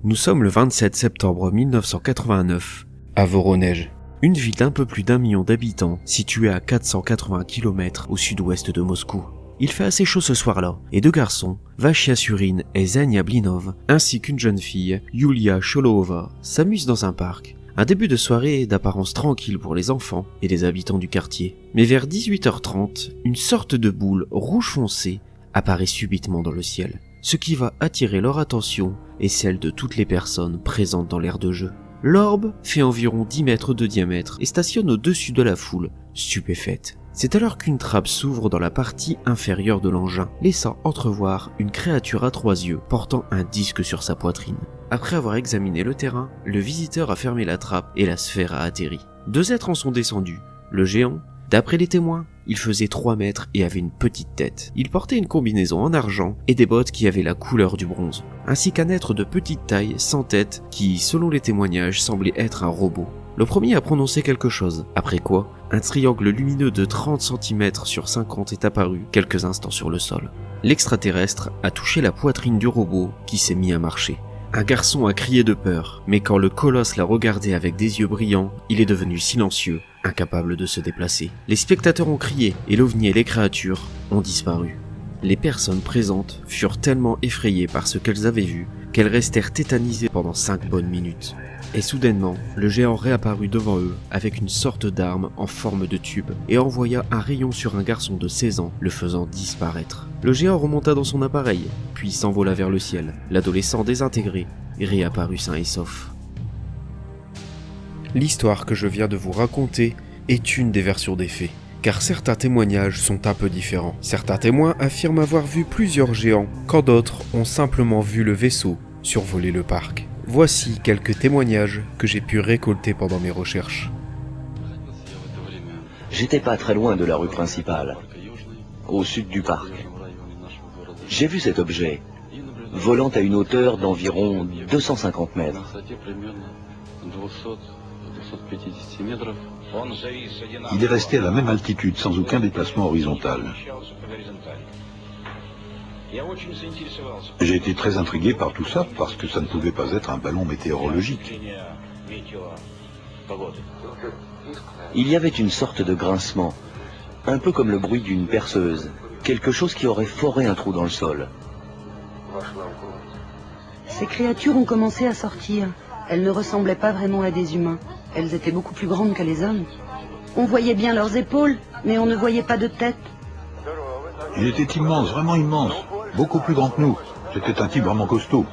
Nous sommes le 27 septembre 1989, à Voronezh, une ville d'un peu plus d'1 million d'habitants située à 480 km au sud-ouest de Moscou. Il fait assez chaud ce soir-là, et deux garçons, Vachia Surin et Zenia Blinov, ainsi qu'une jeune fille, Yulia Sholohova, s'amusent dans un parc. Un début de soirée d'apparence tranquille pour les enfants et les habitants du quartier. Mais vers 18h30, une sorte de boule rouge foncé apparaît subitement dans le ciel, ce qui va attirer leur attention et celle de toutes les personnes présentes dans l'aire de jeu. L'orbe fait environ 10 mètres de diamètre et stationne au-dessus de la foule, stupéfaite. C'est alors qu'une trappe s'ouvre dans la partie inférieure de l'engin, laissant entrevoir une créature à 3 yeux portant un disque sur sa poitrine. Après avoir examiné le terrain, le visiteur a fermé la trappe et la sphère a atterri. 2 êtres en sont descendus. Le géant, d'après les témoins, il faisait 3 mètres et avait une petite tête. Il portait une combinaison en argent et des bottes qui avaient la couleur du bronze, ainsi qu'un être de petite taille, sans tête, qui, selon les témoignages, semblait être un robot. Le premier a prononcé quelque chose, après quoi, un triangle lumineux de 30 cm sur 50 est apparu quelques instants sur le sol. L'extraterrestre a touché la poitrine du robot qui s'est mis à marcher. Un garçon a crié de peur, mais quand le colosse l'a regardé avec des yeux brillants, il est devenu silencieux, incapable de se déplacer. Les spectateurs ont crié et l'OVNI et les créatures ont disparu. Les personnes présentes furent tellement effrayées par ce qu'elles avaient vu qu'elles restèrent tétanisées pendant 5 bonnes minutes. Et soudainement, le géant réapparut devant eux avec une sorte d'arme en forme de tube et envoya un rayon sur un garçon de 16 ans, le faisant disparaître. Le géant remonta dans son appareil, puis s'envola vers le ciel. L'adolescent désintégré réapparut sain et sauf. L'histoire que je viens de vous raconter est une des versions des faits, car certains témoignages sont un peu différents. Certains témoins affirment avoir vu plusieurs géants, quand d'autres ont simplement vu le vaisseau survoler le parc. Voici quelques témoignages que j'ai pu récolter pendant mes recherches. J'étais pas très loin de la rue principale, au sud du parc. J'ai vu cet objet, volant à une hauteur d'environ 250 mètres. Il est resté à la même altitude, sans aucun déplacement horizontal. J'ai été très intrigué par tout ça, parce que ça ne pouvait pas être un ballon météorologique. Il y avait une sorte de grincement, un peu comme le bruit d'une perceuse, quelque chose qui aurait foré un trou dans le sol. Ces créatures ont commencé à sortir. Elles ne ressemblaient pas vraiment à des humains. Elles étaient beaucoup plus grandes que les hommes. On voyait bien leurs épaules, mais on ne voyait pas de tête. Il était immense, vraiment immense, beaucoup plus grand que nous. C'était un type vraiment costaud.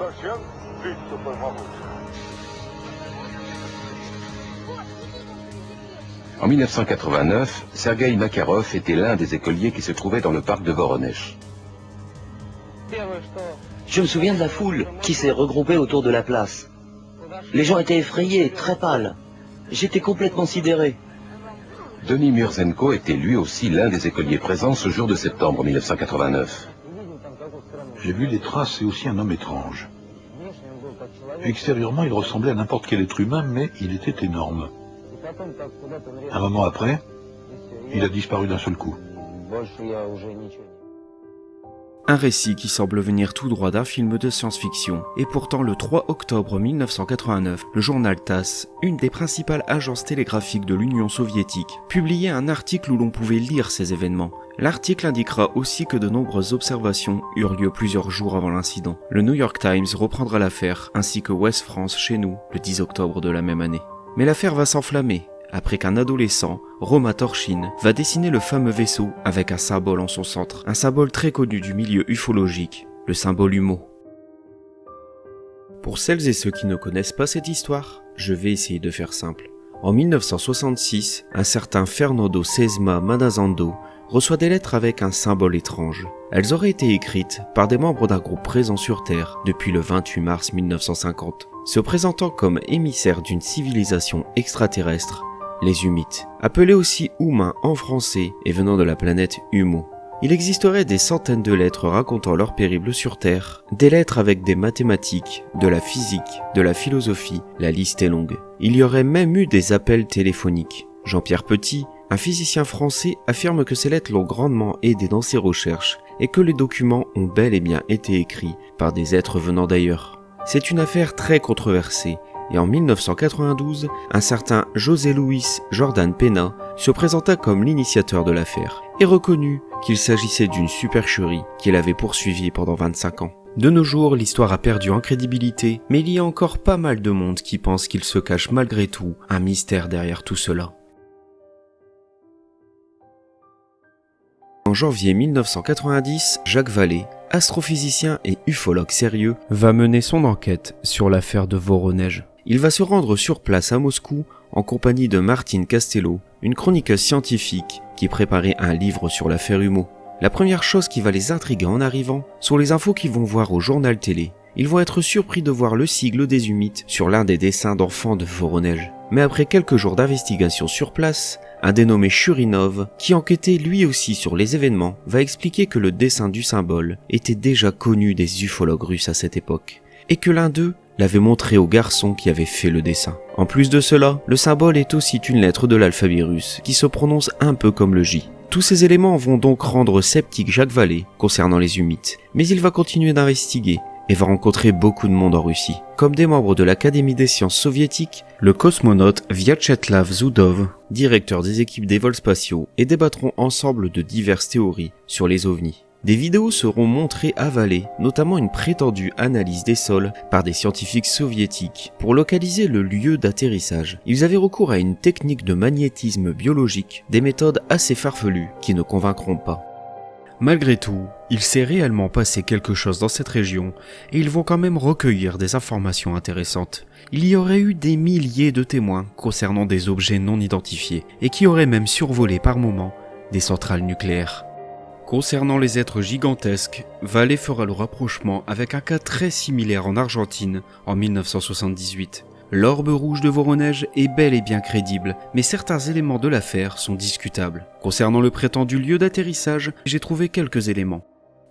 En 1989, Sergueï Makarov était l'un des écoliers qui se trouvait dans le parc de Voronezh. Je me souviens de la foule qui s'est regroupée autour de la place. Les gens étaient effrayés, très pâles. J'étais complètement sidéré. Denis Murzenko était lui aussi l'un des écoliers présents ce jour de septembre 1989. J'ai vu des traces et aussi un homme étrange. Extérieurement, il ressemblait à n'importe quel être humain, mais il était énorme. Un moment après, il a disparu d'un seul coup. Un récit qui semble venir tout droit d'un film de science-fiction. Et pourtant, le 3 octobre 1989, le journal TASS, une des principales agences télégraphiques de l'Union soviétique, publiait un article où l'on pouvait lire ces événements. L'article indiquera aussi que de nombreuses observations eurent lieu plusieurs jours avant l'incident. Le New York Times reprendra l'affaire, ainsi que Ouest France chez nous, le 10 octobre de la même année. Mais l'affaire va s'enflammer, après qu'un adolescent, Roma Torchin, va dessiner le fameux vaisseau avec un symbole en son centre, un symbole très connu du milieu ufologique, le symbole UMO. Pour celles et ceux qui ne connaissent pas cette histoire, je vais essayer de faire simple. En 1966, un certain Fernando Sesma Manazando reçoit des lettres avec un symbole étrange. Elles auraient été écrites par des membres d'un groupe présent sur Terre depuis le 28 mars 1950, se présentant comme émissaires d'une civilisation extraterrestre, les Humites, appelés aussi Humains en français et venant de la planète Humo. Il existerait des centaines de lettres racontant leur périple sur Terre, des lettres avec des mathématiques, de la physique, de la philosophie, la liste est longue. Il y aurait même eu des appels téléphoniques. Jean-Pierre Petit, un physicien français, affirme que ces lettres l'ont grandement aidé dans ses recherches et que les documents ont bel et bien été écrits par des êtres venant d'ailleurs. C'est une affaire très controversée, et en 1992, un certain José Luis Jordan Pena se présenta comme l'initiateur de l'affaire, et reconnut qu'il s'agissait d'une supercherie qu'il avait poursuivie pendant 25 ans. De nos jours, l'histoire a perdu en crédibilité, mais il y a encore pas mal de monde qui pense qu'il se cache malgré tout un mystère derrière tout cela. En janvier 1990, Jacques Vallée, astrophysicien et ufologue sérieux, va mener son enquête sur l'affaire de Voronezh. Il va se rendre sur place à Moscou en compagnie de Martine Castello, une chroniqueuse scientifique qui préparait un livre sur l'affaire Humeau. La première chose qui va les intriguer en arrivant sont les infos qu'ils vont voir au journal télé. Ils vont être surpris de voir le sigle des Humites sur l'un des dessins d'enfants de Voronezh. Mais après quelques jours d'investigation sur place, un dénommé Churinov, qui enquêtait lui aussi sur les événements, va expliquer que le dessin du symbole était déjà connu des ufologues russes à cette époque, et que l'un d'eux l'avait montré au garçon qui avait fait le dessin. En plus de cela, le symbole est aussi une lettre de l'alphabet russe, qui se prononce un peu comme le J. Tous ces éléments vont donc rendre sceptique Jacques Vallée concernant les Humites, mais il va continuer d'investiguer et va rencontrer beaucoup de monde en Russie, comme des membres de l'Académie des sciences soviétiques, le cosmonaute Vyacheslav Zudov, directeur des équipes des vols spatiaux, et débattront ensemble de diverses théories sur les ovnis. Des vidéos seront montrées à Vallée, notamment une prétendue analyse des sols par des scientifiques soviétiques pour localiser le lieu d'atterrissage. Ils avaient recours à une technique de magnétisme biologique, des méthodes assez farfelues qui ne convaincront pas. Malgré tout, il s'est réellement passé quelque chose dans cette région et ils vont quand même recueillir des informations intéressantes. Il y aurait eu des milliers de témoins concernant des objets non identifiés et qui auraient même survolé par moments des centrales nucléaires. Concernant les êtres gigantesques, Vallée fera le rapprochement avec un cas très similaire en Argentine en 1978. L'orbe rouge de Voronezh est bel et bien crédible, mais certains éléments de l'affaire sont discutables. Concernant le prétendu lieu d'atterrissage, j'ai trouvé quelques éléments.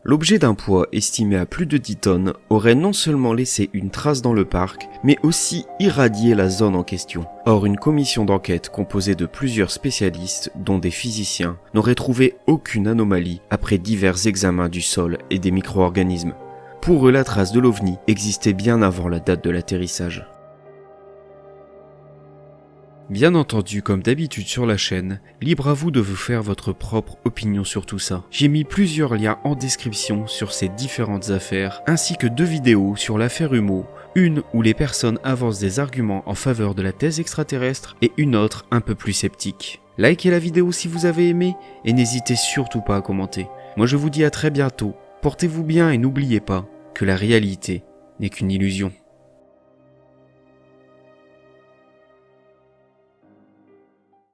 L'objet d'un poids estimé à plus de 10 tonnes aurait non seulement laissé une trace dans le parc, mais aussi irradié la zone en question. Or, une commission d'enquête composée de plusieurs spécialistes, dont des physiciens, n'aurait trouvé aucune anomalie après divers examens du sol et des micro-organismes. Pour eux, la trace de l'OVNI existait bien avant la date de l'atterrissage. Bien entendu, comme d'habitude sur la chaîne, libre à vous de vous faire votre propre opinion sur tout ça. J'ai mis plusieurs liens en description sur ces différentes affaires, ainsi que 2 vidéos sur l'affaire Humeau, une où les personnes avancent des arguments en faveur de la thèse extraterrestre et une autre un peu plus sceptique. Likez la vidéo si vous avez aimé et n'hésitez surtout pas à commenter. Moi je vous dis à très bientôt, portez-vous bien et n'oubliez pas que la réalité n'est qu'une illusion.